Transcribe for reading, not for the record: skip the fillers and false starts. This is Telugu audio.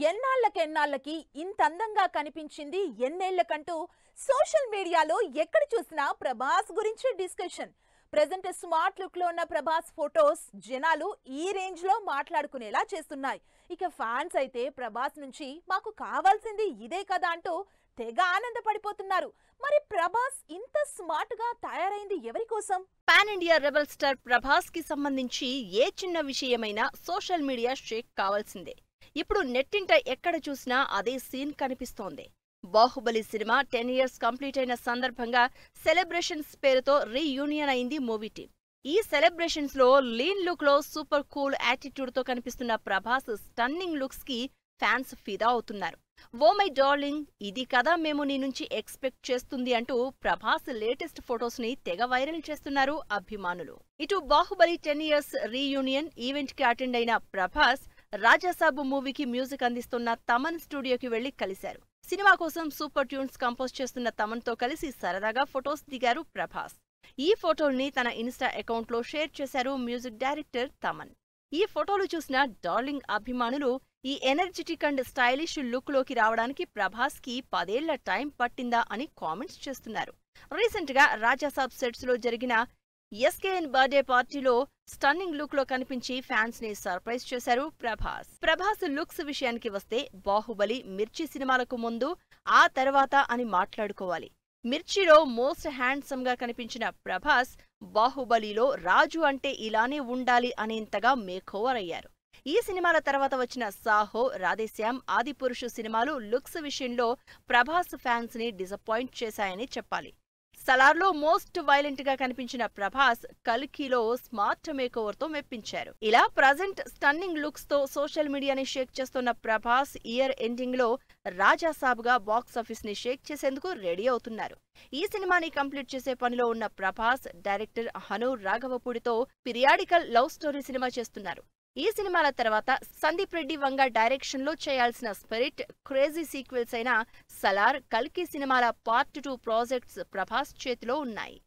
ఎన్నాళ్ళకెన్నాళ్ళకి ఇంతందంగా కనిపించింది ఎన్నేళ్లకంటూ సోషల్ మీడియాలో ఎక్కడ చూసినా ప్రభాస్ గురించి డిస్కషన్. ప్రెజెంట్ స్మార్ట్ లుక్ లో ఉన్న ప్రభాస్ ఫోటోస్ జనాలు ఈ రేంజ్ లో మాట్లాడుకునేలా చేస్తున్నాయి. ఇక ఫ్యాన్స్ అయితే ప్రభాస్ నుంచి మాకు కావాల్సింది ఇదే కదా అంటూ తెగ ఆనందపడిపోతున్నారు. మరి ప్రభాస్ ఇంత స్మార్ట్ గా తయారైంది ఎవరి కోసం? Pan India rebel star Prabhas కి సంబంధించి ఏ చిన్న విషయమైనా సోషల్ మీడియా షేక్ కావాల్సిందే. ఇప్పుడు నెట్టింట ఎక్కడ చూసినా అదే సీన్ కనిపిస్తోంది. బాహుబలి సినిమా 10 years కంప్లీట్ అయిన సందర్భంగా సెలబ్రేషన్స్ పేరుతో రీయూనియన్ అయింది మూవీ టీం. ఈ సెలబ్రేషన్స్ లో లీన్ లుక్ లో సూపర్ కూల్ యాటిట్యూడ్ తో కనిపిస్తున్న ప్రభాస్ స్టన్నింగ్ లుక్స్ కి ఫ్యాన్స్ ఫిదా అవుతున్నారు. ఓ మై డార్లింగ్, ఇది కదా మేము నీ నుంచి ఎక్స్పెక్ట్ చేస్తుంది అంటూ ప్రభాస్ లేటెస్ట్ ఫొటోస్ ని తెగ వైరల్ చేస్తున్నారు అభిమానులు. ఇటు బాహుబలి 10 years రీయూనియన్ ఈవెంట్ కి అటెండ్ అయిన ప్రభాస్ రాజాసాబ్ మూవీకి మ్యూజిక్ అందిస్తున్న తమన్ స్టూడియోకి వెళ్లి కలిశారు. సినిమా కోసం సూపర్ ట్యూన్స్ కంపోజ్ చేస్తున్న తమన్ తో కలిసి సరదాగా ఫొటోస్ దిగారు ప్రభాస్. ఈ ఫోటోల్ని తన ఇన్స్టా అకౌంట్ లో షేర్ చేశారు మ్యూజిక్ డైరెక్టర్ తమన్. ఈ ఫోటోలు చూసిన డార్లింగ్ అభిమానులు ఈ ఎనర్జెటిక్ అండ్ స్టైలిష్ లుక్ లోకి రావడానికి ప్రభాస్ కి 10 ఏళ్ల టైం పట్టిందా అని కామెంట్స్ చేస్తున్నారు. రీసెంట్ గా రాజాసాబ్ సెట్స్ లో జరిగిన ఎస్కేఎన్ బర్త్డే పార్టీలో స్టన్నింగ్ లుక్ లో కనిపించి ఫ్యాన్స్ ని సర్ప్రైజ్ చేశారు ప్రభాస్. ప్రభాస్ లుక్స్ విషయానికి వస్తే బాహుబలి, మిర్చి సినిమాలకు ముందు ఆ తర్వాత అని మాట్లాడుకోవాలి. మిర్చిలో మోస్ట్ హ్యాండ్సమ్ గా కనిపించిన ప్రభాస్ బాహుబలిలో రాజు అంటే ఇలానే ఉండాలి అనేంతగా మేకోవర్ అయ్యారు. ఈ సినిమాల తర్వాత వచ్చిన సాహో, రాధేశ్యామ్, ఆదిపురుషు సినిమాలు లుక్స్ విషయంలో ప్రభాస్ ఫ్యాన్స్ ని డిసప్పాయింట్ చేశాయని చెప్పాలి. సలార్లో మోస్ట్ వైలెంట్ గా కనిపించిన ప్రభాస్ కల్కిలో స్మార్ట్ మేకోవర్ తో మెప్పించారు. ఇలా ప్రజెంట్ స్టన్నింగ్ లుక్స్ తో సోషల్ మీడియాని షేక్ చేస్తున్న ప్రభాస్ ఇయర్ ఎండింగ్ లో రాజాసాబ్ గా బాక్సాఫీస్ ని షేక్ చేసేందుకు రెడీ అవుతున్నారు. ఈ సినిమాని కంప్లీట్ చేసే పనిలో ఉన్న ప్రభాస్ డైరెక్టర్ హను రాఘవపూడితో పిరియాడికల్ లవ్ స్టోరీ సినిమా చేస్తున్నారు. ఈ సినిమాల తర్వాత సందీప్ రెడ్డి వంగ డైరెక్షన్ లో చేయాల్సిన స్పిరిట్, క్రేజీ సీక్వెల్స్ అయిన సలార్, కల్కి సినిమాల పార్ట్ 2 ప్రాజెక్ట్స్ ప్రభాస్ చేతిలో ఉన్నాయి.